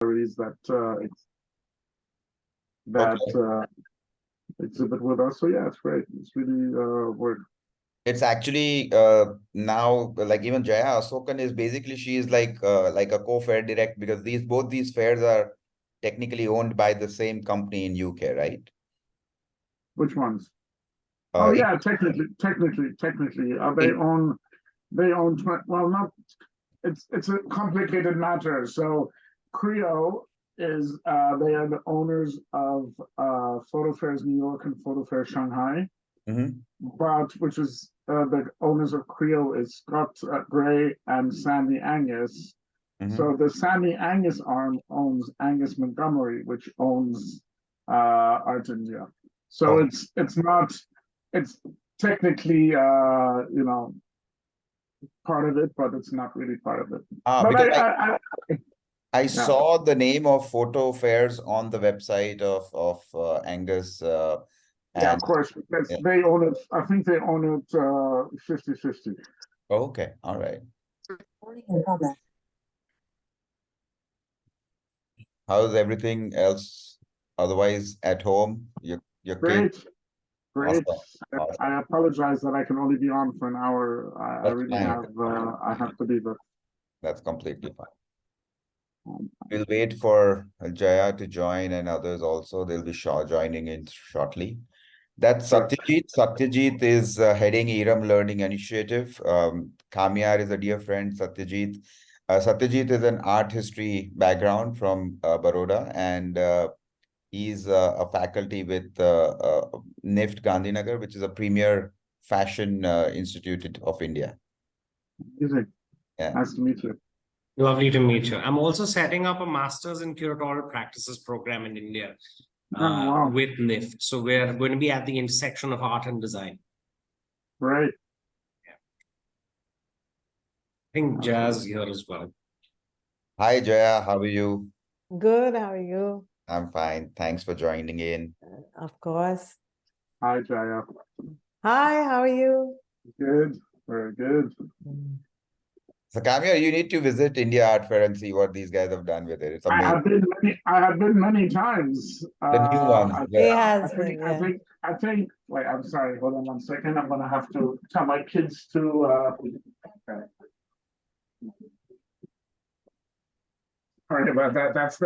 that Okay. exhibit with us. So yeah, it's great. It's really work. It's actually now like even Jaya Asokan is basically she is like a co-fair direct because both these fairs are technically owned by the same company in UK, right? Which ones? Uh, Oh in, yeah, technically, in, they own well, not it's a complicated matter. So Creo is they are the owners of Photo Fairs New York and Photo Fair Shanghai, Mhm, but which is the owners of Creo is Scott Gray and Sandy Angus. mhm. So the Sandy Angus arm owns Angus Montgomery, which owns Art India. So Oh, it's not it's technically part of it, but it's not really part of it. But because I yeah, saw the name of photo fairs on the website of Angus yeah, of and course, because yeah. they own it. I think they own it 50-50. Okay, all right. How's everything else otherwise at home? Your kids? Great, great. Awesome. Awesome. I apologize that I can only be on for an hour. I That's really fine. have I have to be, but That's completely fine. um, We'll wait for Jaya to join and others also. They'll be joining in shortly. That's sure. Satyajit. Satyajit is heading Iram Learning Initiative. Kamiar is a dear friend, Satyajit. Satyajit is an art history background from Baroda, and he's a faculty with NIFT Gandhinagar, which is a premier fashion institute of India. Music. Yeah. Nice to meet you. Lovely to meet you. I'm also setting up a master's in curatorial practices program in India Oh wow, with NIFT. So we're going to be at the intersection of art and design. great. I think Jaya's here as well. Hi, Jaya. How are you? Good, how are you? I'm fine. Thanks for joining in. Of course. Hi, Jaya. Hi, how are you? Good, very good. So, Kamiar, you need to visit India Art Fair and see what these guys have done with it. It's amazing. I have been many times. The new ones. He Yeah. has been, yeah. I think. Wait, I'm sorry. Hold on one second. I'm gonna have to tell my kids to. Okay. Sorry about that. That's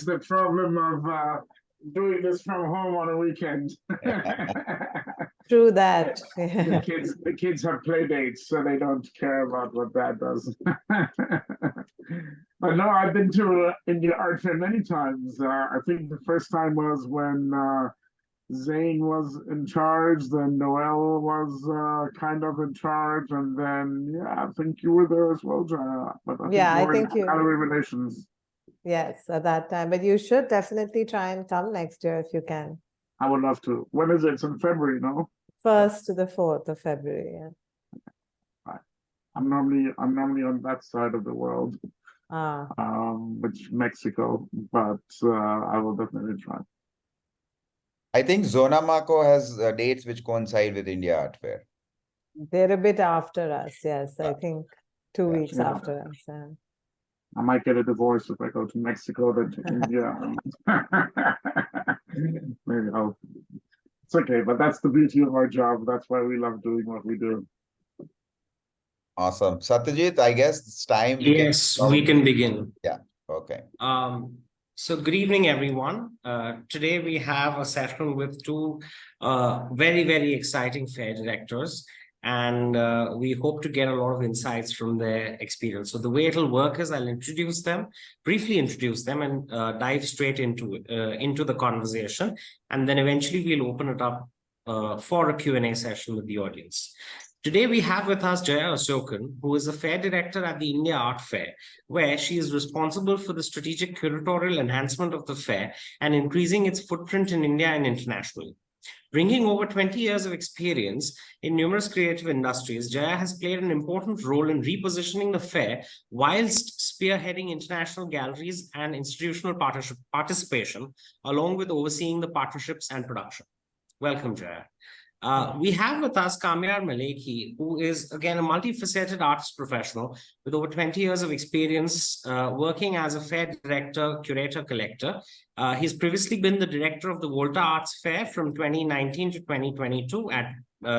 the problem of doing this from home on a weekend. True that. The kids have play dates, so they don't care about what that does. But no, I've been to India Art Fair many times. I think the first time was when Zane was in charge, then Noel was kind of in charge, and then yeah, I think you were there as well, Jaya. But I think Yeah, I you were in think you, gallery relations. yes, at that time. But you should definitely try and come next year if you can. I would love to. When is it? It's in February, no? 1st to the 4th of February, yeah. I'm normally on that side of the world, Ah, which Mexico, but I will definitely try. I think Zona Mako has dates which coincide with India Art Fair. they're a bit after us, yes. I think 2 Yeah. weeks after us. Yeah. I might get a divorce if I go to Mexico than to India. Maybe I'll. It's okay, but that's the beauty of our job. That's why we love doing what we do. Awesome. Satyajit, I guess it's time. Yes, we can begin. Yeah. Okay. So good evening, everyone. Today we have a session with two very, very exciting fair directors, and we hope to get a lot of insights from their experience. So the way it'll work is I'll briefly introduce them, and dive straight into the conversation, and then eventually we'll open it up for a Q&A session with the audience. Today we have with us Jaya Asokan, who is a fair director at the India Art Fair, where she is responsible for the strategic curatorial enhancement of the fair and increasing its footprint in India and internationally. Bringing over 20 years of experience in numerous creative industries, Jaya has played an important role in repositioning the fair whilst spearheading international galleries and institutional participation, along with overseeing the partnerships and production. Welcome, Jaya. We have with us Kamiar Maleki, who is, again, a multifaceted arts professional with over 20 years of experience working as a fair director, curator, collector. He's previously been the director of the Volta Arts Fair from 2019 to 2022 at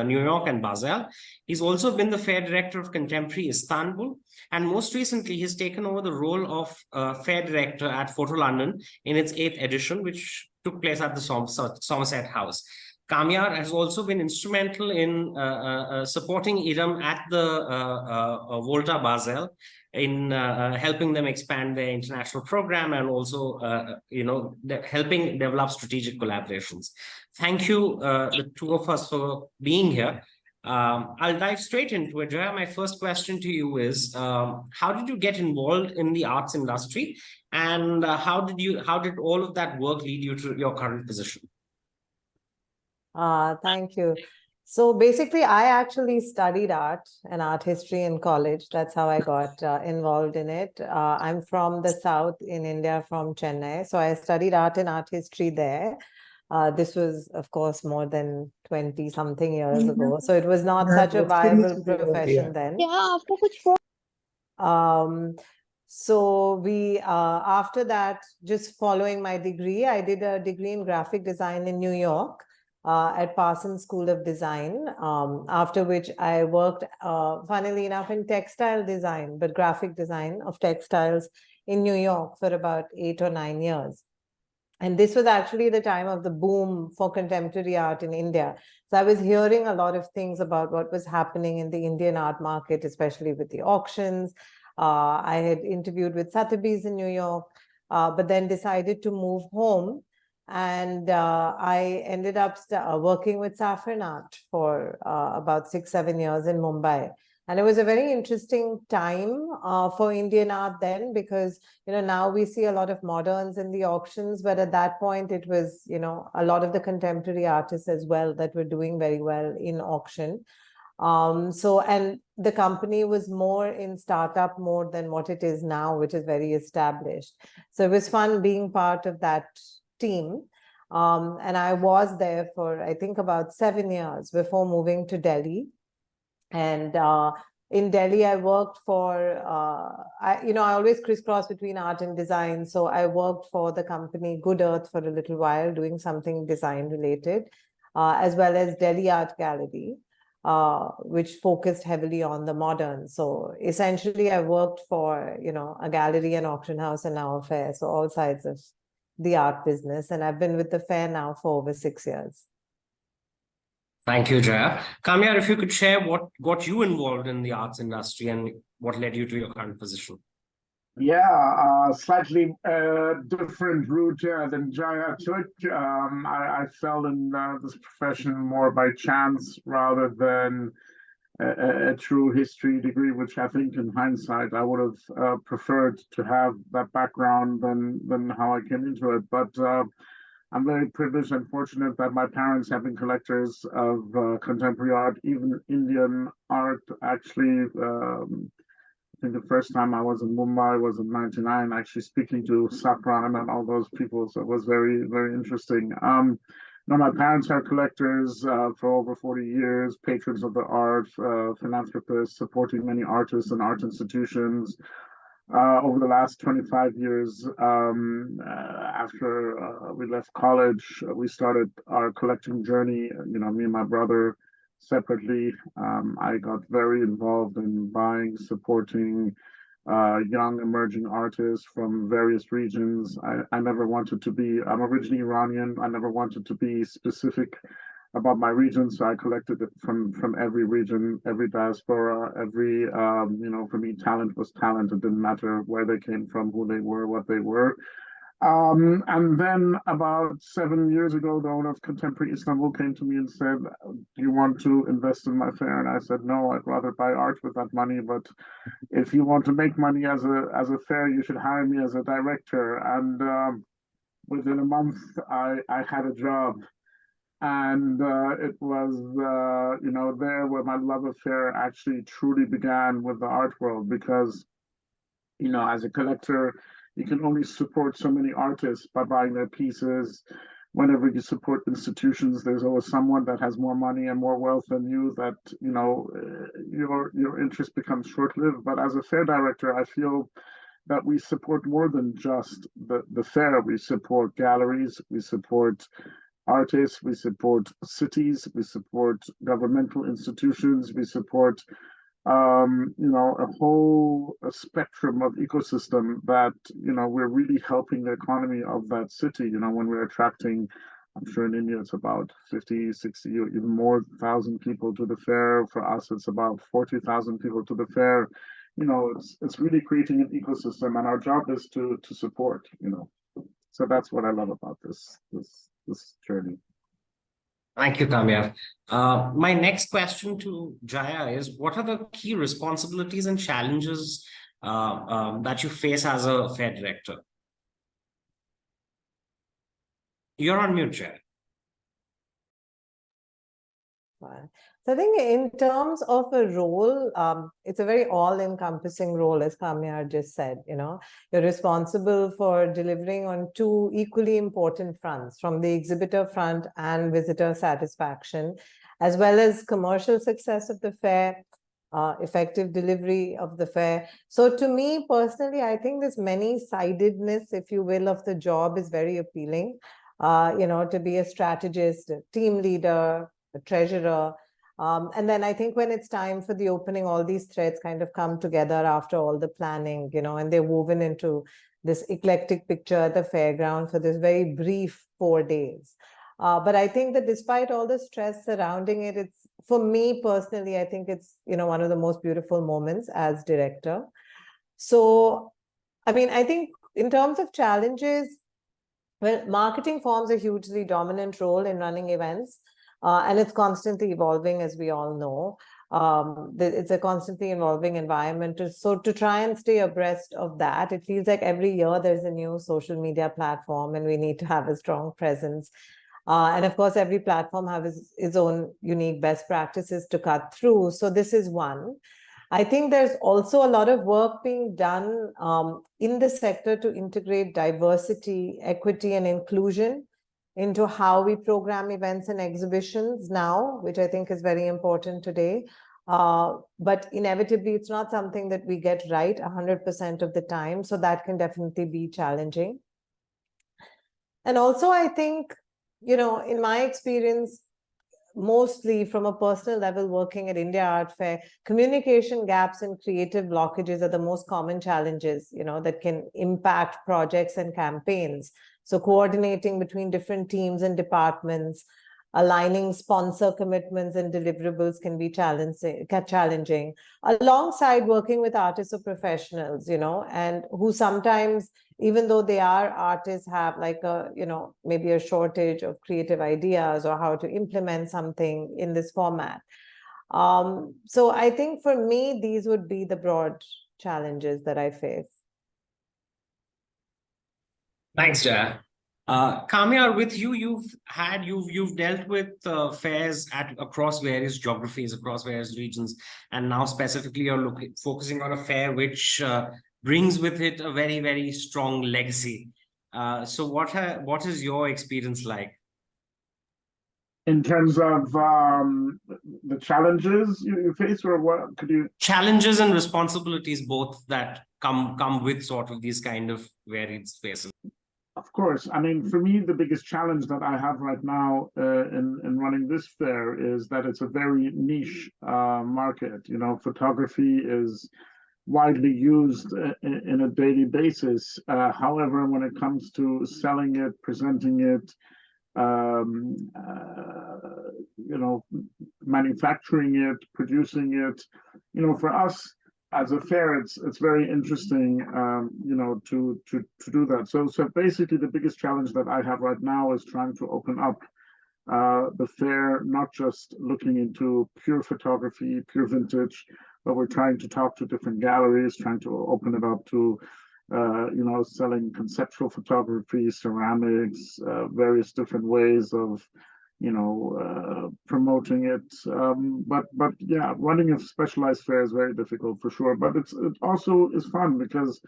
New York and Basel. He's also been the fair director of Contemporary Istanbul. And most recently, he's taken over the role of fair director at Photo London in its 8th edition, which took place at the Somerset House. Kamiar has also been instrumental in supporting Iram at the Volta Basel in helping them expand their international program and also, helping develop strategic collaborations. Thank you, the two of us, for being here. I'll dive straight into it. Jaya, my first question to you is, how did you get involved in the arts industry, and how did all of that work lead you to your current position? Thank you. So basically, I actually studied art and art history in college. That's how I got involved in it. I'm from the South in India, from Chennai. So I studied art and art history there. This was, of course, more than 20-something years ago. So it was not such a viable profession then. So we, after that, just following my degree, I did a degree in graphic design in New York. At Parsons School of Design, after which I worked, funnily enough, in textile design, but graphic design of textiles in New York for about 8 or 9 years. And this was actually the time of the boom for contemporary art in India. So I was hearing a lot of things about what was happening in the Indian art market, especially with the auctions. I had interviewed with Sotheby's in New York, but then decided to move home. And I ended up working with Saffron Art for about 6-7 years in Mumbai. And it was a very interesting time for Indian art then, because, now we see a lot of moderns in the auctions, but at that point it was, a lot of the contemporary artists as well that were doing very well in auction. And the company was more in startup mode than what it is now, which is very established. So it was fun being part of that team. And I was there for, I think, about 7 years before moving to Delhi. And in Delhi, I worked for, I always crisscross between art and design. So I worked for the company Good Earth for a little while, doing something design related, as well as Delhi Art Gallery, which focused heavily on the modern. So essentially, I worked for, a gallery, an auction house, and now a fair. So all sides of the art business, and I've been with the fair now for over 6 years. Thank you, Jaya. Kamiar, if you could share what got you involved in the arts industry and what led you to your current position. Yeah, slightly different route than Jaya took. I fell in this profession more by chance rather than a true history degree, which I think in hindsight I would have preferred to have that background than how I came into it. But I'm very privileged and fortunate that my parents have been collectors of contemporary art, even Indian art. Actually, I think the first time I was in Mumbai was in '99, actually speaking to Saffron and all those people. So it was very, very interesting. My parents are collectors for over 40 years, patrons of the art, philanthropists, supporting many artists and art institutions. Over the last 25 years, after we left college, we started our collecting journey. Me and my brother separately. I got very involved in buying, supporting young emerging artists from various regions. I never wanted to be, I'm originally Iranian. I never wanted to be specific about my region. So I collected it from every region, every diaspora, every, for me, talent was talent. It didn't matter where they came from, who they were, what they were. And then about 7 years ago, the owner of Contemporary Istanbul came to me and said, do you want to invest in my fair? And I said, no, I'd rather buy art with that money. But if you want to make money as a fair, you should hire me as a director. And within a month, I had a job. And it was, there where my love affair actually truly began with the art world, because, as a collector, you can only support so many artists by buying their pieces. whenever you support institutions, there's always someone that has more money and more wealth than you that, your interest becomes short-lived. But as a fair director, I feel that we support more than just the fair. We support galleries, we support artists, we support cities, we support governmental institutions, we support a whole spectrum of ecosystem that, we're really helping the economy of that city, when we're attracting, I'm sure in India it's about 50, 60, or even more thousand people to the fair. For us, it's about 40,000 people to the fair. It's really creating an ecosystem, and our job is to support, So that's what I love about this journey. Thank you, Kamiar. My next question to Jaya is, what are the key responsibilities and challenges that you face as a fair director? You're on mute, Jaya. So I think in terms of a role, it's a very all-encompassing role, as Kamiar just said. You're responsible for delivering on two equally important fronts, from the exhibitor front and visitor satisfaction, as well as commercial success of the fair, effective delivery of the fair. So to me personally, I think this many-sidedness, if you will, of the job is very appealing. To be a strategist, a team leader, a treasurer. And then I think when it's time for the opening, all these threads kind of come together after all the planning, and they're woven into this eclectic picture at the fairground for this very brief 4 days. But I think that despite all the stress surrounding it, it's, for me personally, I think it's, one of the most beautiful moments as director. So, I mean, I think in terms of challenges, well, marketing forms a hugely dominant role in running events. And it's constantly evolving, as we all know. It's a constantly evolving environment. So to try and stay abreast of that, it feels like every year there's a new social media platform and we need to have a strong presence. And of course, every platform has its own unique best practices to cut through. So this is one. I think there's also a lot of work being done in the sector to integrate diversity, equity, and inclusion into how we program events and exhibitions now, which I think is very important today. But inevitably, it's not something that we get right 100% of the time. So that can definitely be challenging. And also, I think, in my experience, mostly from a personal level, working at India Art Fair, communication gaps and creative blockages are the most common challenges, that can impact projects and campaigns. So coordinating between different teams and departments, aligning sponsor commitments and deliverables can be challenging, alongside working with artists or professionals, and who sometimes, even though they are artists, have like maybe a shortage of creative ideas or how to implement something in this format. So I think for me, these would be the broad challenges that I face. Thanks, Jaya. Kamiar, with you, you've dealt with fairs across various geographies, across various regions, and now specifically you're focusing on a fair which brings with it a very, very strong legacy. So what is your experience like? In terms of the challenges you face, or what could you? Challenges and responsibilities, both, that come with sort of these kind of varied spaces. Of course. I mean, for me, the biggest challenge that I have right now in running this fair is that it's a very niche market. Photography is widely used in a daily basis. However, when it comes to selling it, presenting it, manufacturing it, producing it, for us as a fair, it's very interesting, to do that. So basically, the biggest challenge that I have right now is trying to open up the fair, not just looking into pure photography, pure vintage, but we're trying to talk to different galleries, trying to open it up to, selling conceptual photography, ceramics, various different ways of, promoting it. But yeah, running a specialized fair is very difficult for sure. But it also is fun because,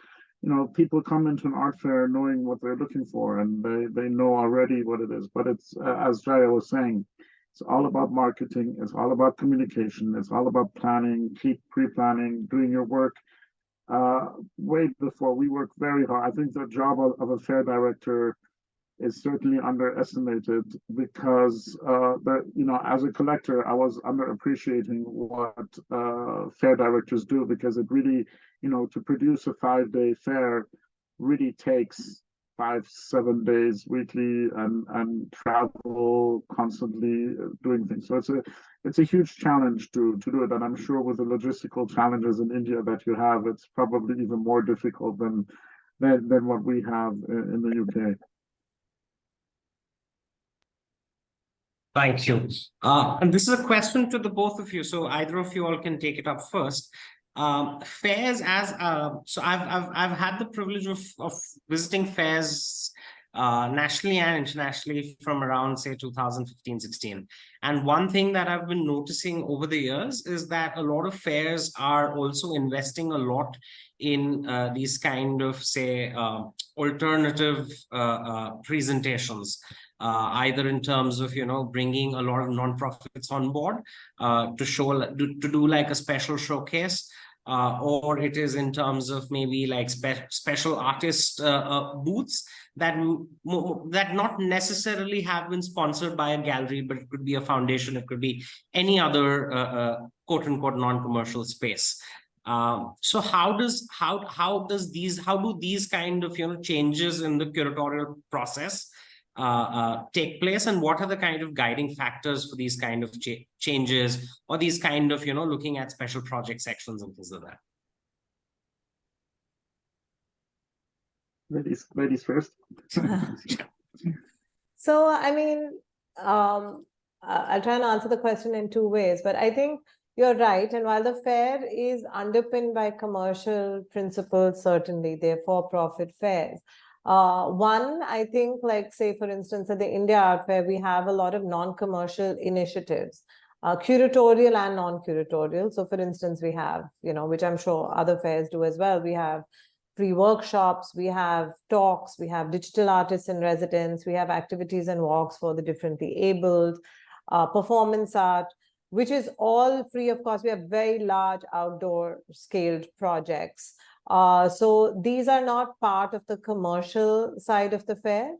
people come into an art fair knowing what they're looking for, and they know already what it is. But it's as Jaya was saying, it's all about marketing. It's all about communication. It's all about planning, keep pre-planning, doing your work way before. We work very hard. I think the job of a fair director is certainly underestimated because as a collector, I was underappreciating what fair directors do, because it really, to produce a 5-day fair really takes 5-7 days weekly, and travel constantly, doing things. So it's a huge challenge to do it, and I'm sure with the logistical challenges in India that you have, it's probably even more difficult than what we have in the UK. Thank you. And this is a question to the both of you, so either of you all can take it up first. Fairs, so I've had the privilege of visiting fairs nationally and internationally from around, say, 2015-16. And one thing that I've been noticing over the years is that a lot of fairs are also investing a lot in these kind of, say, alternative presentations. Either in terms of, bringing a lot of nonprofits on board to do like a special showcase, or it is in terms of maybe like special artist booths that not necessarily have been sponsored by a gallery, but it could be a foundation, it could be any other quote unquote non-commercial space. So how do these kind of changes in the curatorial process take place, and what are the kind of guiding factors for these kind of changes, or these kind of looking at special project sections and things like that? Ladies first. So I mean, I'll try and answer the question in two ways, but I think you're right. And while the fair is underpinned by commercial principles, certainly they're for-profit fairs. One, I think, like, say, for instance, at the India Art Fair, we have a lot of non-commercial initiatives, curatorial and non-curatorial. So, for instance, we have, which I'm sure other fairs do as well, we have free workshops, we have talks, we have digital artists in residence, we have activities and walks for the differently abled, performance art, which is all free of cost. We have very large outdoor scaled projects. So these are not part of the commercial side of the fair.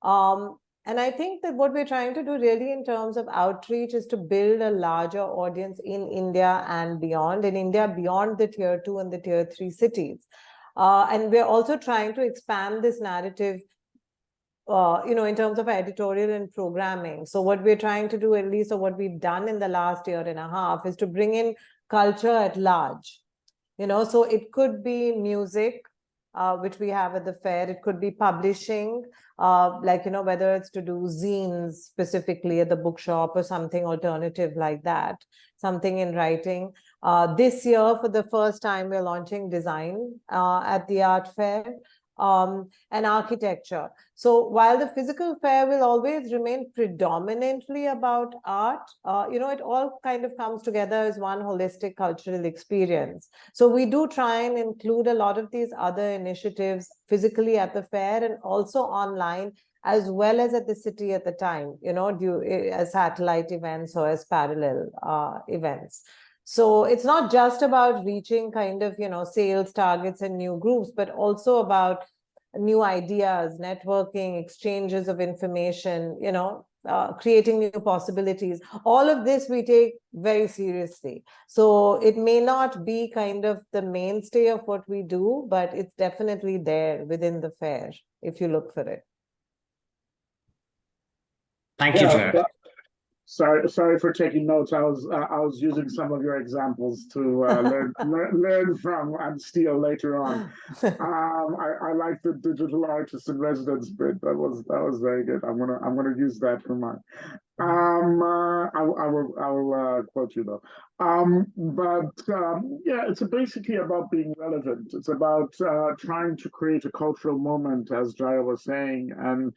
And I think that what we're trying to do really in terms of outreach is to build a larger audience in India and beyond, in India beyond the tier 2 and the tier 3 cities. And we're also trying to expand this narrative in terms of editorial and programming. So what we're trying to do, at least, or what we've done in the last year and a half, is to bring in culture at large. So it could be music, which we have at the fair. It could be publishing, whether it's to do zines specifically at the bookshop or something alternative like that, something in writing. This year, for the first time, we're launching design at the art fair. And architecture. So while the physical fair will always remain predominantly about art, it all kind of comes together as one holistic cultural experience. So we do try and include a lot of these other initiatives physically at the fair and also online, as well as at the city at the time, as satellite events or as parallel events. So it's not just about reaching kind of, sales targets and new groups, but also about new ideas, networking, exchanges of information, creating new possibilities. All of this we take very seriously. So it may not be kind of the mainstay of what we do, but it's definitely there within the fair, if you look for it. Thank you, Jaya. Sorry for taking notes. I was using some of your examples to learn from and steal later on. I like the digital artist in residence bit. That was very good. I'm gonna use that for mine. I will quote you though. Yeah, it's basically about being relevant. It's about trying to create a cultural moment, as Jaya was saying, and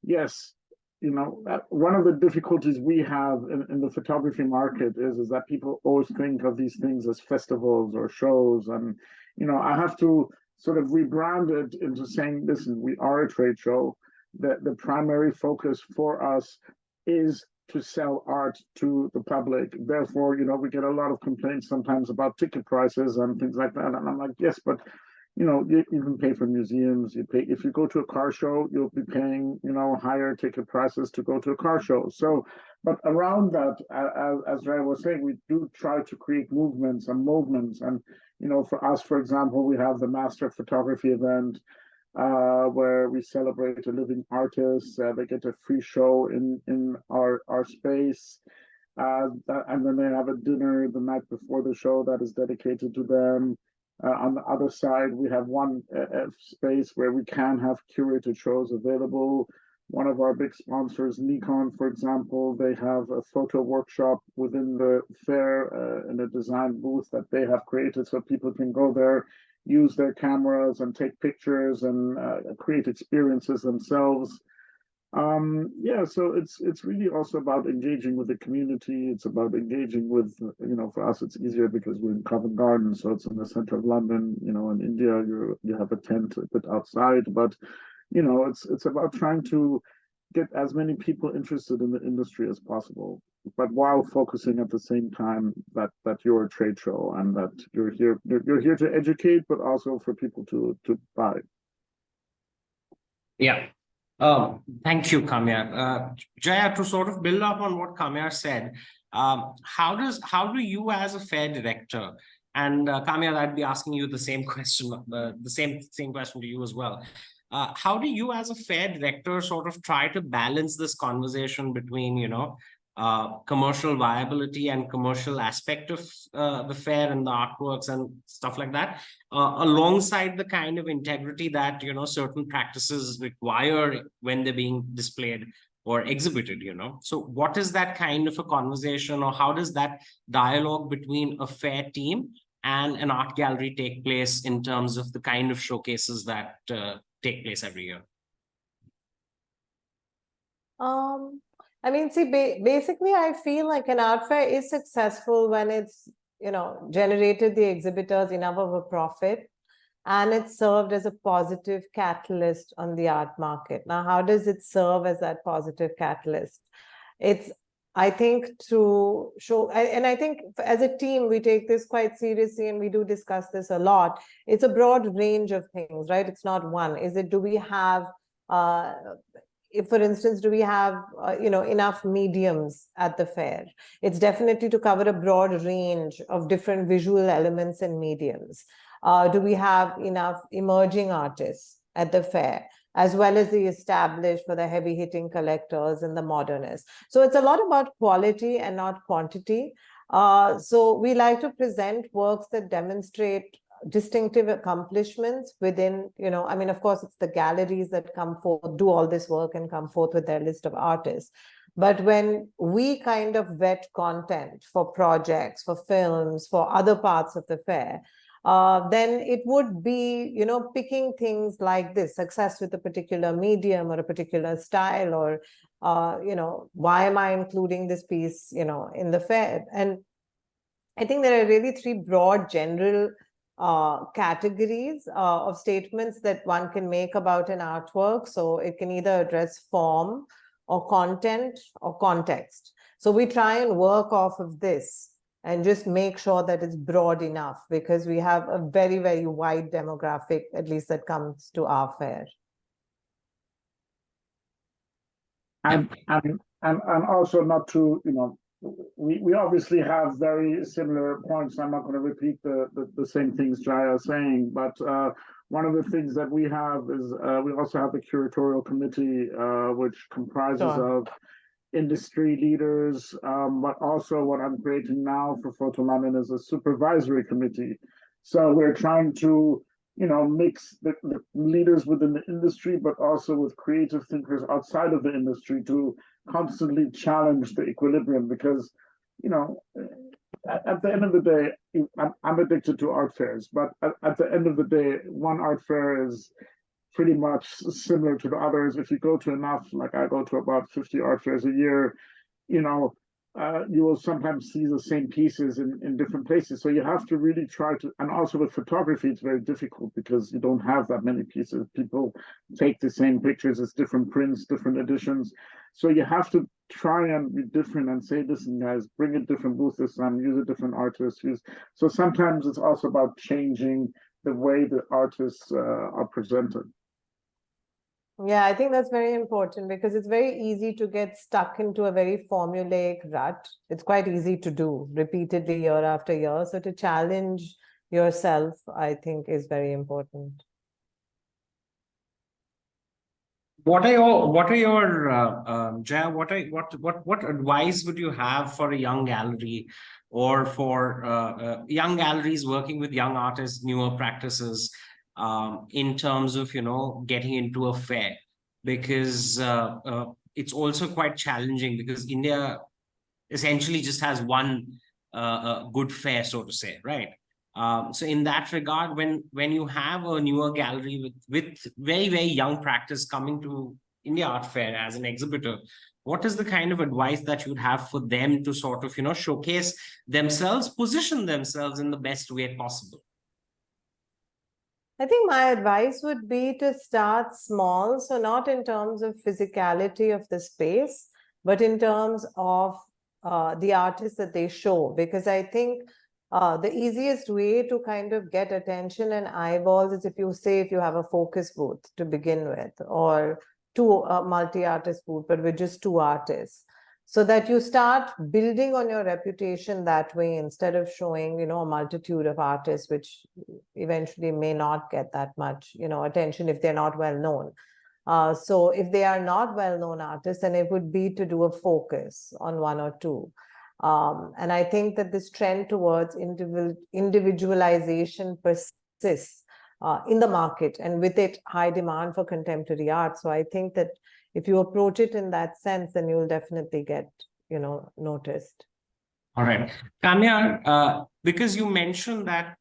yes. One of the difficulties we have in the photography market is that people always think of these things as festivals or shows. And, I have to sort of rebranded into saying, listen, we are a trade show. The primary focus for us is to sell art to the public. Therefore, we get a lot of complaints sometimes about ticket prices and things like that. And I'm like, yes, but you can pay for museums. You pay if you go to a car show, you'll be paying higher ticket prices to go to a car show. So, but around that, as Jaya was saying, we do try to create movements and movements. And for us, for example, we have the Master of Photography event where we celebrate a living artist. They get a free show in our space. And then they have a dinner the night before the show that is dedicated to them. On the other side, we have one space where we can have curated shows available. One of our big sponsors, Nikon, for example, they have a photo workshop within the fair in a design booth that they have created so people can go there, use their cameras and take pictures and create experiences themselves. Yeah, so it's really also about engaging with the community. It's about engaging with, for us it's easier because we're in Covent Garden, so it's in the center of London. In India you have a tent a bit outside, but it's about trying to get as many people interested in the industry as possible, but while focusing at the same time that you're a trade show and that you're here to educate, but also for people to buy. Yeah. Thank you, Kamiar. Jaya, to sort of build up on what Kamiar said, how do you as a fair director, and Kamiar, I'd be asking you the same question, the same question to you as well. How do you as a fair director sort of try to balance this conversation between, commercial viability and commercial aspect of the fair and the artworks and stuff like that, alongside the kind of integrity that certain practices require when they're being displayed or exhibited? So what is that kind of a conversation, or how does that dialogue between a fair team and an art gallery take place in terms of the kind of showcases that take place every year? I mean, see, basically, I feel like an art fair is successful when it's, generated the exhibitors enough of a profit and it served as a positive catalyst on the art market. Now, how does it serve as that positive catalyst? It's, I think, to show, and I think as a team, we take this quite seriously and we do discuss this a lot. It's a broad range of things, right? It's not one. Do we have, if, for instance, do we have, enough mediums at the fair? It's definitely to cover a broad range of different visual elements and mediums. Do we have enough emerging artists at the fair, as well as the established for the heavy hitting collectors and the modernists? So it's a lot about quality and not quantity. So we like to present works that demonstrate distinctive accomplishments within, I mean, of course, it's the galleries that come forth, do all this work and come forth with their list of artists. But when we kind of vet content for projects, for films, for other parts of the fair, then it would be, picking things like this, success with a particular medium or a particular style, or, why am I including this piece, in the fair? And I think there are really three broad general categories of statements that one can make about an artwork. So it can either address form or content or context. So we try and work off of this and just make sure that it's broad enough, because we have a very, very wide demographic, at least that comes to our fair. And also not to, we obviously have very similar points. I'm not going to repeat the same things Jaya is saying, but one of the things that we have is we also have a curatorial committee, which comprises of industry leaders, but also what I'm creating now for Photo London is a supervisory committee. So we're trying to, mix the leaders within the industry, but also with creative thinkers outside of the industry to constantly challenge the equilibrium, because, at the end of the day, I'm addicted to art fairs, but at the end of the day, one art fair is pretty much similar to the others. If you go to enough, like I go to about 50 art fairs a year, you will sometimes see the same pieces in different places. So you have to really try to, and also with photography, it's very difficult because you don't have that many pieces. People take the same pictures, it's different prints, different editions. So you have to try and be different and say, listen, guys, bring a different booth this time, use a different artist. So sometimes it's also about changing the way the artists are presented. Yeah, I think that's very important because it's very easy to get stuck into a very formulaic rut. It's quite easy to do repeatedly year after year. So to challenge yourself, I think, is very important. What are your Jaya, what advice would you have for a young gallery or for young galleries working with young artists, newer practices, in terms of, getting into a fair? Because it's also quite challenging because India essentially just has one good fair, so to say, right? So in that regard, when you have a newer gallery with very, very young practice coming to India Art Fair as an exhibitor, what is the kind of advice that you would have for them to sort of, showcase themselves, position themselves in the best way possible? I think my advice would be to start small. So not in terms of physicality of the space, but in terms of the artists that they show, because I think the easiest way to kind of get attention and eyeballs is if you have a focus booth to begin with, or multi-artist booth, but with just two artists, so that you start building on your reputation that way instead of showing, a multitude of artists, which eventually may not get that much, attention if they're not well known. So if they are not well-known artists, then it would be to do a focus on one or two. And I think that this trend towards individualization persists in the market, and with it, high demand for contemporary art. So I think that if you approach it in that sense, then you'll definitely get, noticed. All right. Kamiar, because you mentioned that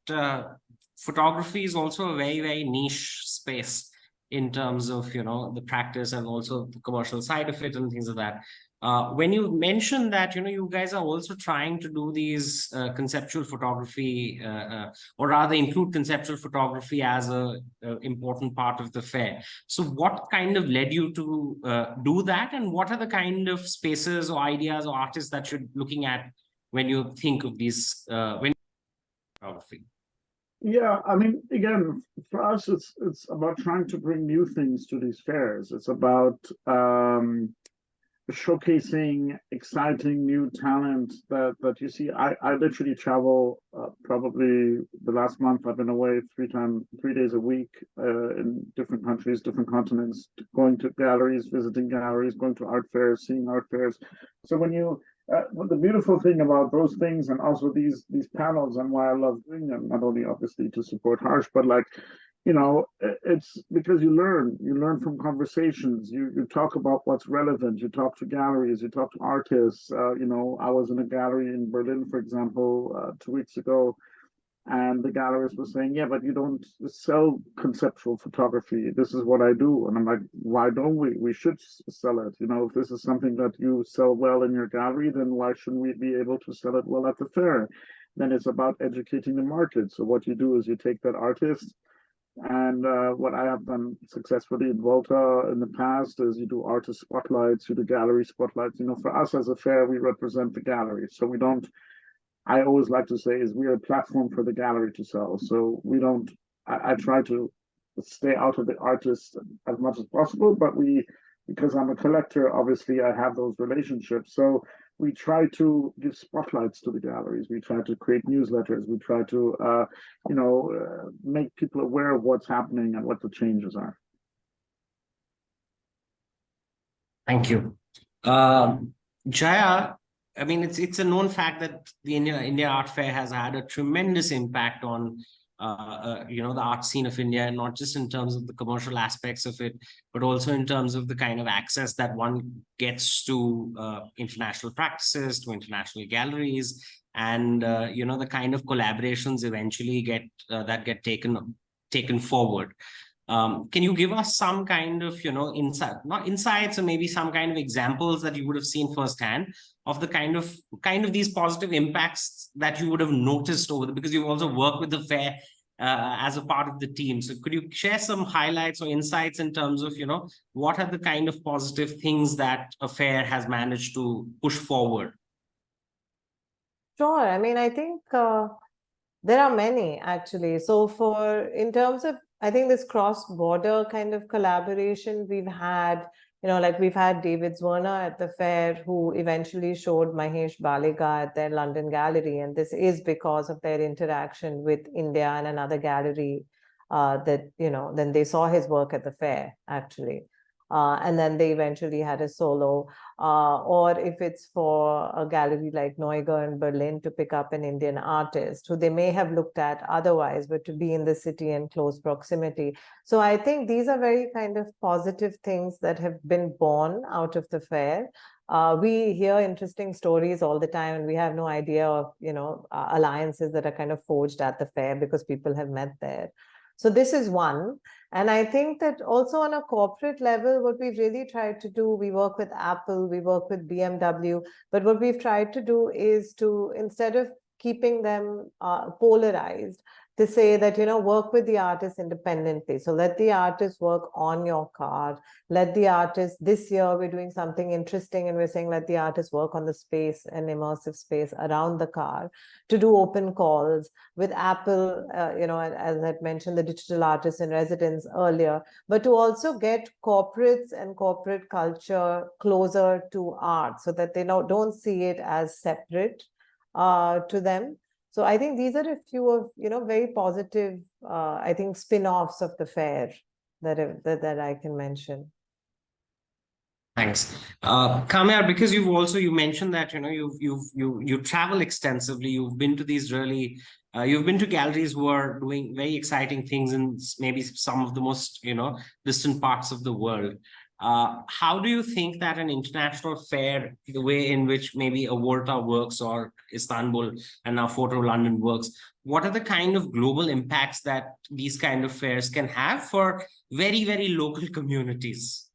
photography is also a very, very niche space in terms of, the practice and also the commercial side of it and things like that. When you mentioned that, you guys are also trying to do these conceptual photography, or rather include conceptual photography as a important part of the fair. So what kind of led you to do that? And what are the kind of spaces or ideas or artists that you're looking at when you think of these, photography? Yeah, I mean, again, for us, it's about trying to bring new things to these fairs. It's about showcasing exciting new talent that you see. I literally travel probably the last month. I've been away 3 days a week in different countries, different continents, going to galleries, visiting galleries, going to art fairs, seeing art fairs. So when you the beautiful thing about those things, and also these panels, and why I love doing them, not only obviously to support Harsh, but like, it's because you learn from conversations. You talk about what's relevant. You talk to galleries. You talk to artists. I was in a gallery in Berlin, for example, 2 weeks ago, and the gallerist was saying, yeah, but you don't sell conceptual photography. This is what I do. And I'm like, why don't we? We should sell it. If this is something that you sell well in your gallery, then why shouldn't we be able to sell it well at the fair? Then it's about educating the market. So what you do is you take that artist, and what I have done successfully in Volta in the past is you do artist spotlights, you do gallery spotlights. For us as a fair, we represent the gallery. So we don't, I always like to say, is we're a platform for the gallery to sell. So we don't, I try to stay out of the artist as much as possible, but because I'm a collector, obviously I have those relationships. So we try to give spotlights to the galleries. We try to create newsletters. We try to, make people aware of what's happening and what the changes are. Thank you. Jaya, I mean, it's a known fact that the India Art Fair has had a tremendous impact on the art scene of India, and not just in terms of the commercial aspects of it, but also in terms of the kind of access that one gets to international practices, to international galleries, and the kind of collaborations eventually get taken forward. Can you give us some kind of, insight, not insights, or maybe some kind of examples that you would have seen firsthand of the kind of these positive impacts that you would have noticed because you've also worked with the fair as a part of the team. So could you share some highlights or insights in terms of, what are the kind of positive things that a fair has managed to push forward? Sure. I mean, I think there are many actually. So in terms of, I think this cross-border kind of collaboration we've had, like we've had David Zwerner at the fair, who eventually showed Mahesh Baliga at their London gallery. And this is because of their interaction with India and another gallery that, then they saw his work at the fair actually. And then they eventually had a solo, or if it's for a gallery like Neuger in Berlin to pick up an Indian artist who they may have looked at otherwise, but to be in the city in close proximity. So I think these are very kind of positive things that have been born out of the fair. We hear interesting stories all the time, and we have no idea of, alliances that are kind of forged at the fair because people have met there. So this is one. And I think that also on a corporate level, what we've really tried to do, we work with Apple, we work with BMW, but what we've tried to do is to, instead of keeping them polarized, to say that, work with the artist independently. So let the artist work on your car. Let the artist, this year we're doing something interesting and we're saying let the artist work on the space and immersive space around the car, to do open calls with Apple, as I mentioned, the digital artist in residence earlier, but to also get corporates and corporate culture closer to art so that they don't see it as separate to them. So I think these are a few of, very positive, I think, spin-offs of the fair that I can mention. Thanks. Kamiar, because you mentioned that, you travel extensively, you've been to these really, you've been to galleries who are doing very exciting things in maybe some of the most, distant parts of the world. How do you think that an international fair, the way in which maybe a Volta works or Istanbul and now Photo London works, what are the kind of global impacts that these kind of fairs can have for very, very local communities?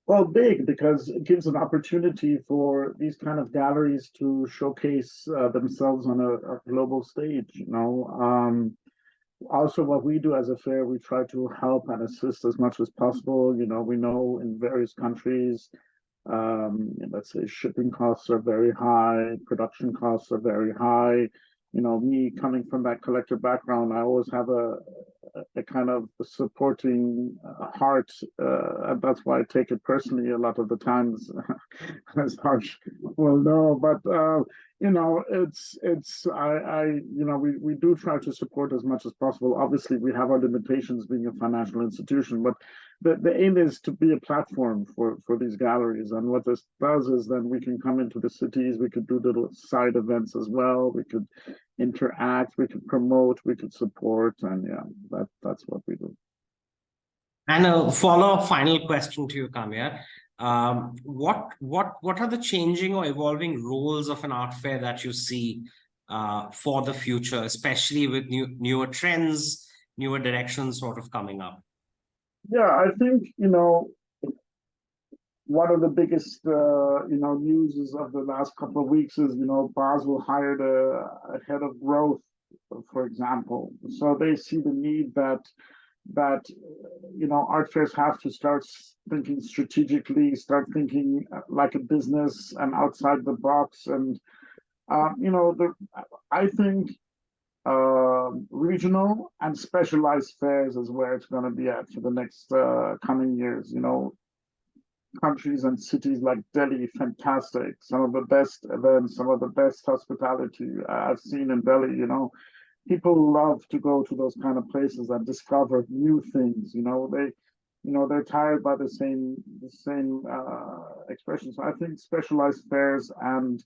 Well, big, because it gives an opportunity for these kind of galleries to showcase themselves on a global stage, Also, what we do as a fair, we try to help and assist as much as possible. We know in various countries, let's say shipping costs are very high, production costs are very high. Me coming from that collector background, I always have a kind of supporting heart, and that's why I take it personally a lot of the times, as Harsh will know. But we do try to support as much as possible. Obviously, we have our limitations being a financial institution, but the aim is to be a platform for these galleries. And what this does is then we can come into the cities, we could do little side events as well, we could interact, we could promote, we could support, and yeah, that's what we do. And a follow-up final question to you, Kamiar. What are the changing or evolving roles of an art fair that you see for the future, especially with newer trends, newer directions sort of coming up? Yeah, I think one of the biggest news of the last couple of weeks is Basel hired a head of growth, for example. So they see the need that art fairs have to start thinking strategically, start thinking like a business and outside the box. And I think regional and specialized fairs is where it's going to be at for the next coming years. Countries and cities like Delhi, fantastic. Some of the best events, some of the best hospitality I've seen in Delhi. People love to go to those kind of places and discover new things. They're tired by the same expressions. So I think specialized fairs and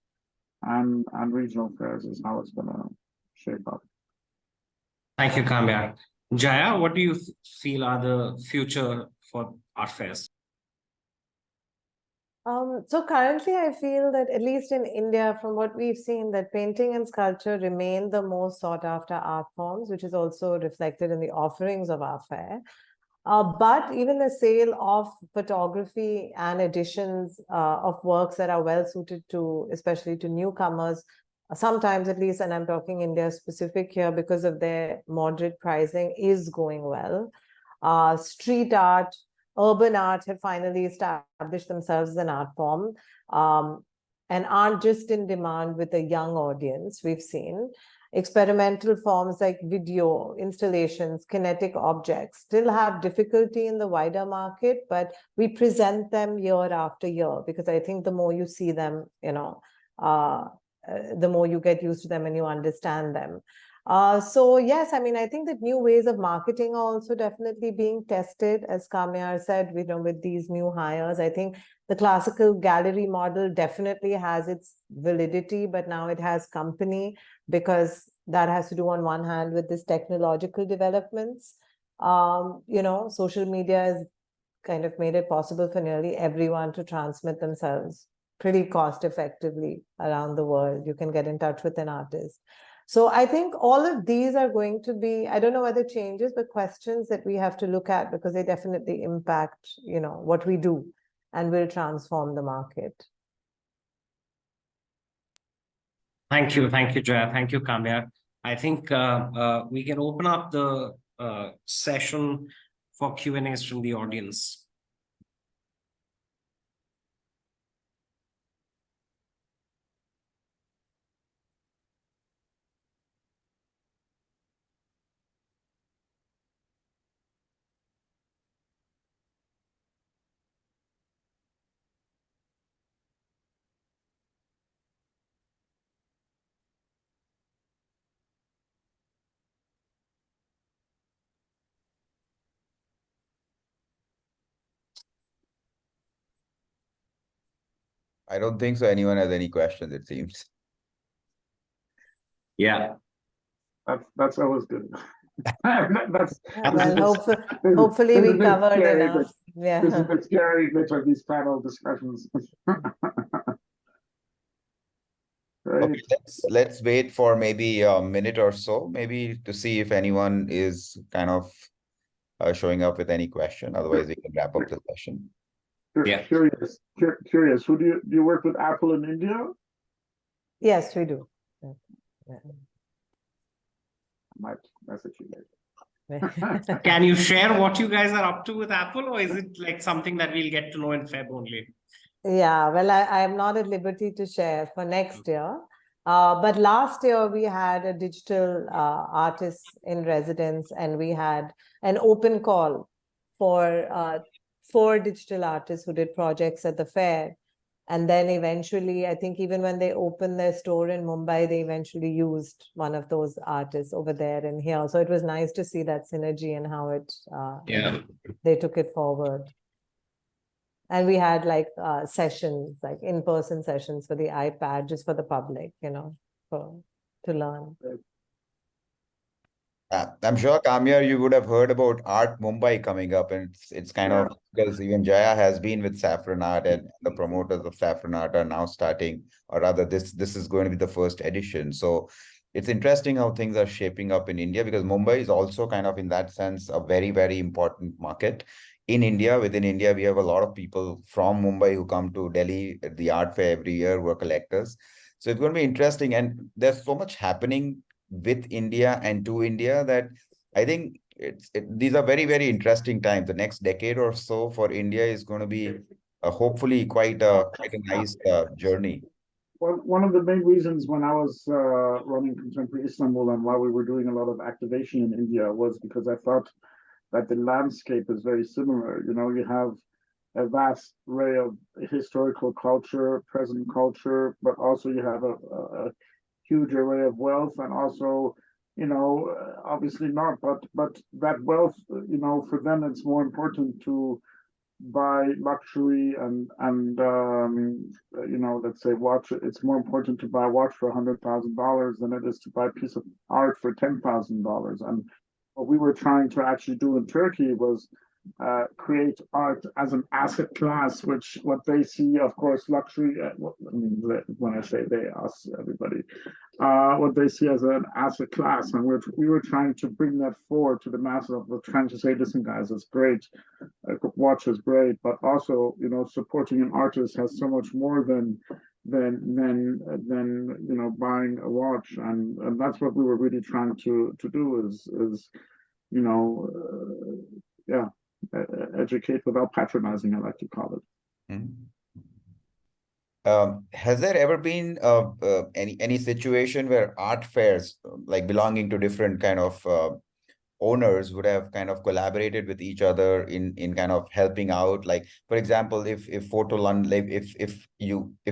regional fairs is how it's gonna shape up. Thank you, Kamiar. Jaya, what do you feel are the future for art fairs? So currently, I feel that at least in India, from what we've seen, that painting and sculpture remain the most sought after art forms, which is also reflected in the offerings of our fair. But even the sale of photography and editions of works that are well suited to, especially to newcomers, sometimes at least, and I'm talking India specific here because of their moderate pricing, is going well. Street art, urban art have finally established themselves as an art form and aren't just in demand with a young audience, we've seen. Experimental forms like video, installations, kinetic objects still have difficulty in the wider market, but we present them year after year because I think the more you see them, the more you get used to them and you understand them. So yes, I mean, I think that new ways of marketing are also definitely being tested, as Kamiar said, with these new hires. I think the classical gallery model definitely has its validity, but now it has company because that has to do on one hand with this technological developments. Social media has kind of made it possible for nearly everyone to transmit themselves pretty cost effectively around the world. You can get in touch with an artist. So I think all of these are going to be, I don't know whether changes, but questions that we have to look at because they definitely impact, what we do and will transform the market. Thank you, Jaya. Thank you, Kamiar. I think we can open up the session for Q&As from the audience. I don't think so. Anyone has any questions, it seems. Yeah. That's always good. That's hopefully we covered enough. Yeah. This is a bit scary, which are these panel discussions. Right. Okay, let's wait for maybe a minute or so, maybe to see if anyone is kind of showing up with any question. Otherwise, we can wrap up the session. Yeah. Curious. Who do you work with Apple in India? Yes, we do. I might message you later. Can you share what you guys are up to with Apple, or is it like something that we'll get to know in Feb only? Yeah, well, I am not at liberty to share for next year. But last year we had a digital artist in residence, and we had an open call for 4 digital artists who did projects at the fair. And then eventually, I think even when they opened their store in Mumbai, they eventually used one of those artists over there and here. So it was nice to see that synergy and how they took it forward. And we had like sessions, like in-person sessions for the iPad, just for the public, to learn. I'm sure, Kamiar, you would have heard about Art Mumbai coming up, and it's kind of because even Jaya has been with Saffron Art, and the promoters of Saffron Art are now starting, or rather, this is going to be the first edition. So it's interesting how things are shaping up in India, because Mumbai is also kind of in that sense a very, very important market in India. Within India, we have a lot of people from Mumbai who come to Delhi at the art fair every year, who are collectors. So it's going to be interesting, and there's so much happening with India and to India that I think these are very, very interesting times. The next decade or so for India is going to be hopefully quite a nice journey. Well, one of the main reasons when I was running Contemporary Istanbul and while we were doing a lot of activation in India was because I thought that the landscape is very similar. You have a vast array of historical culture, present culture, but also you have a huge array of wealth, and also, obviously not, but that wealth, for them it's more important to buy luxury and let's say watch. It's more important to buy a watch for $100,000 than it is to buy a piece of art for $10,000. And what we were trying to actually do in Turkey was create art as an asset class, which what they see, of course, luxury. I mean, when I say they, us, everybody, what they see as an asset class, and we were trying to bring that forward to the masses. We're trying to say, listen, guys, it's great, watch is great, but also, supporting an artist has so much more than buying a watch, and that's what we were really trying to do is you know yeah, educate without patronizing, I like to call it. Has there ever been any situation where art fairs, like belonging to different kind of owners, would have kind of collaborated with each other in kind of helping out? Like, for example, if Photo London, like if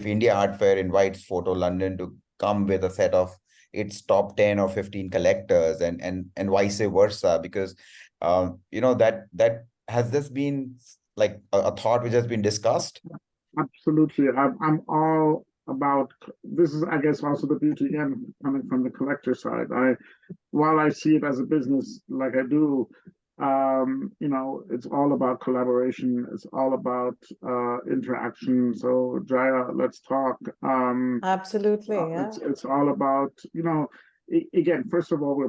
India Art Fair invites Photo London to come with a set of its top 10 or 15 collectors, and vice versa, because that has this been like a thought which has been discussed? Absolutely. I'm all about this. Is, I guess, also the beauty again coming from the collector side. While I see it as a business like I do, it's all about collaboration. It's all about interaction. So Jaya, let's talk. Absolutely, yeah. It's all about, again, first of all,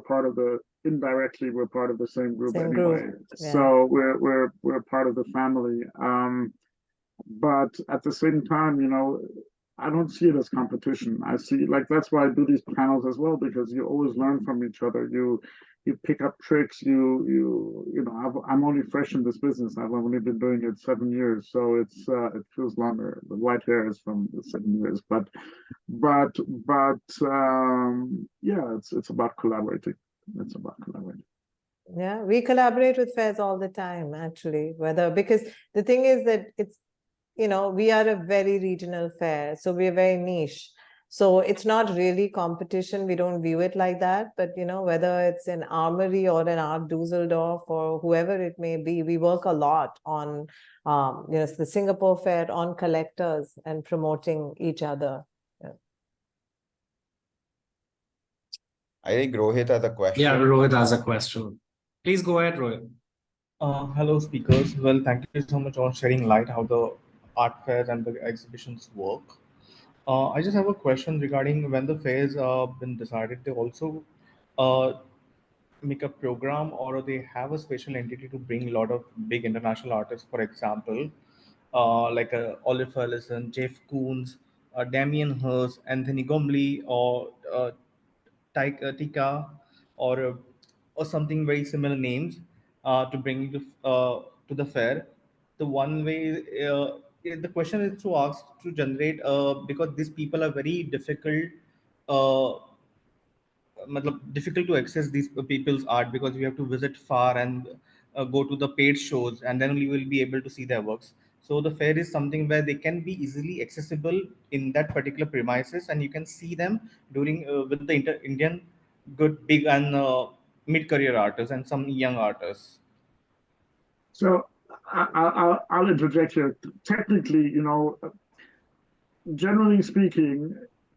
indirectly we're part of the same group anyway. Yeah. So we're part of the family. But at the same time, I don't see it as competition. I see, like, that's why I do these panels as well, because you always learn from each other. You pick up tricks. I'm only fresh in this business. I've only been doing it 7 years, so it feels longer. The white hair is from the 7 years, yeah, it's about collaborating. It's about collaborating. Yeah, we collaborate with fairs all the time, actually, because the thing is that it's, we are a very regional fair, so we're very niche. So it's not really competition. We don't view it like that. But, whether it's an Armory or an Art Dusseldorf or whoever it may be, we work a lot on, the Singapore Fair, on collectors and promoting each other. Yeah. I think Rohit has a question. Yeah, Rohit has a question. Please go ahead, Rohit. Hello, speakers. Well, thank you so much for shedding light how the art fairs and the exhibitions work. I just have a question regarding when the fairs been decided. They also make a program, or they have a special entity to bring a lot of big international artists. For example, like Olive Ellison, Jeff Koons, Damien Hirst, Anthony Gomley, or Tika, or something very similar names to bring you to the fair. The one way the question is to ask to generate because these people are very uh, difficult to access these people's art, because you have to visit far and go to the paid shows, and then you will be able to see their works. So the fair is something where they can be easily accessible in that particular premises, and you can see them during with the Indian good big and mid-career artists and some young artists. So I'll interject here. Technically, generally speaking,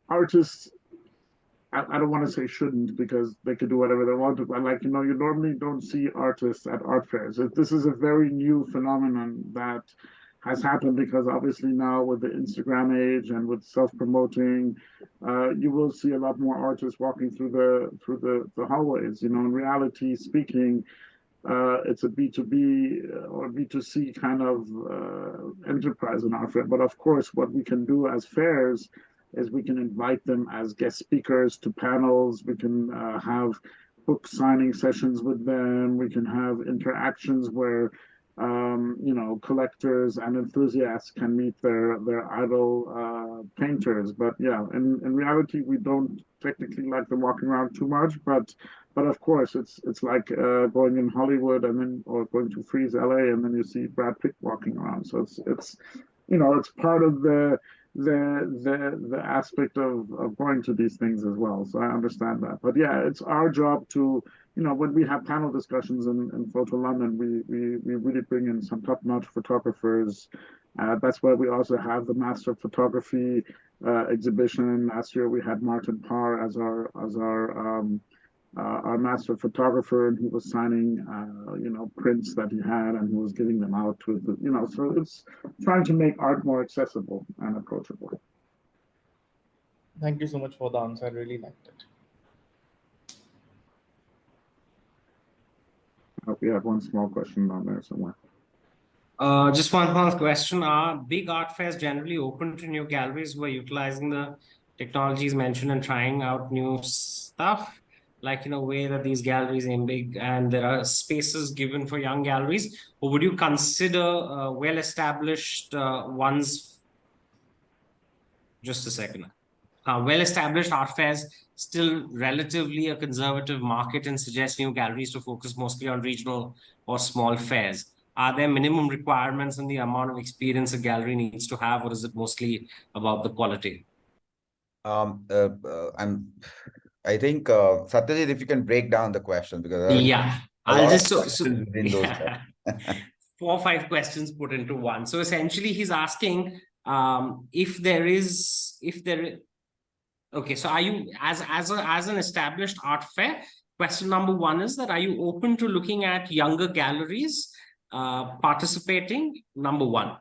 artists, I don't want to say shouldn't, because they could do whatever they want to, but you normally don't see artists at art fairs. This is a very new phenomenon that has happened, because obviously now with the Instagram age and with self-promoting, you will see a lot more artists walking through the hallways. In reality speaking, it's a B2B or B2C kind of enterprise in our fair. But of course, what we can do as fairs is we can invite them as guest speakers to panels. We can have book signing sessions with them. We can have interactions where collectors and enthusiasts can meet their idol painters. But yeah, in reality, we don't technically like them walking around too much. But of course, it's like going in Hollywood or going to Freeze LA, and then you see Brad Pitt walking around. So it's part of the aspect of going to these things as well. So I understand that. But yeah, it's our job to, when we have panel discussions in Photo London, we really bring in some top-notch photographers. That's why we also have the Master of Photography exhibition. Last year we had Martin Parr as our our master photographer, and he was signing, prints that he had, and he was giving them out to the, so it's trying to make art more accessible and approachable. Thank you so much for the answer. I really liked it. We have one small question down there somewhere. Just one more question. Are big art fairs generally open to new galleries who are utilizing the technologies mentioned and trying out new stuff? Like, way that these galleries aim big and there are spaces given for young galleries? Or would you consider well-established ones? Just a second. Well-established art fairs still relatively a conservative market and suggest new galleries to focus mostly on regional or small fairs. Are there minimum requirements on the amount of experience a gallery needs to have, or is it mostly about the quality? I think Satyajit, if you can break down the question, because Yeah, I'll just within those 4 or 5 questions put into one. So essentially, he's asking okay, so are you as an established art fair? Question number 1 is that are you open to looking at younger galleries participating? Number 1,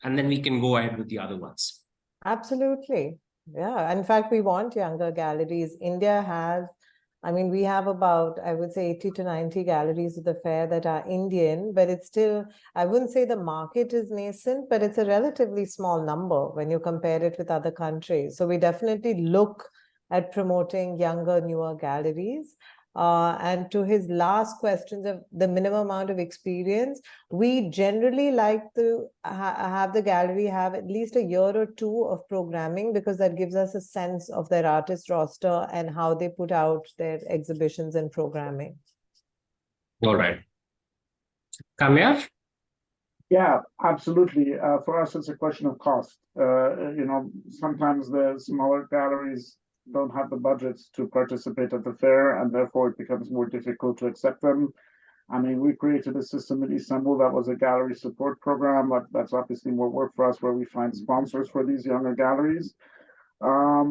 and then we can go ahead with the other ones. Absolutely. Yeah. In fact, we want younger galleries. India has, we have about, I would say 80 to 90 galleries at the fair that are Indian, but it's still, I wouldn't say the market is nascent, but it's a relatively small number when you compare it with other countries. So we definitely look at promoting younger, newer galleries. And to his last questions of the minimum amount of experience, we generally like to have the gallery have at least a year or 2 of programming, because that gives us a sense of their artist roster and how they put out their exhibitions and programming. All right. Kamiar? Yeah, absolutely. For us, it's a question of cost. Sometimes the smaller galleries don't have the budgets to participate at the fair, and therefore it becomes more difficult to accept them. We created a system in Istanbul that was a gallery support program, but that's obviously more work for us, where we find sponsors for these younger galleries. I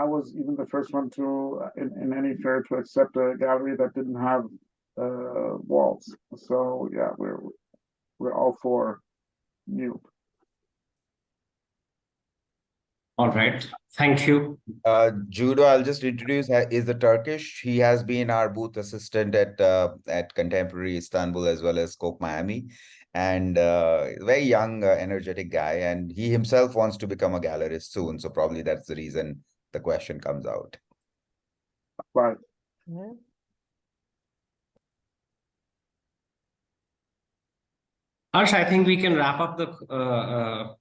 was even the first one to, in any fair, to accept a gallery that didn't have walls. So yeah, we're all for new. All right. Thank you. Judo, I'll just introduce, is a Turkish. He has been our booth assistant at Contemporary Istanbul as well as Scope Miami, and very young, energetic guy. And he himself wants to become a gallerist soon. So probably that's the reason the question comes out. Right. Yeah. Harsh, I think we can wrap up the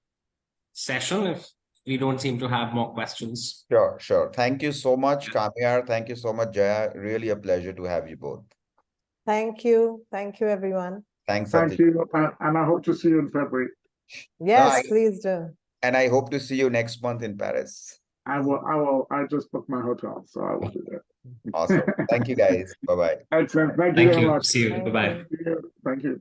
session if we don't seem to have more questions. Sure. Thank you so much, Kamiar. Thank you so much, Jaya. Really a pleasure to have you both. Thank you. Thank you, everyone. Thanks, Thank you. And I hope to see you in February. Yes, please do. And I hope to see you next month in Paris. I will. I just booked my hotel, so I will be there. Awesome. Thank you, guys. Bye-bye. Excellent. Thank you Thank very you. much. See you. Thank Bye-bye. you. Thank you.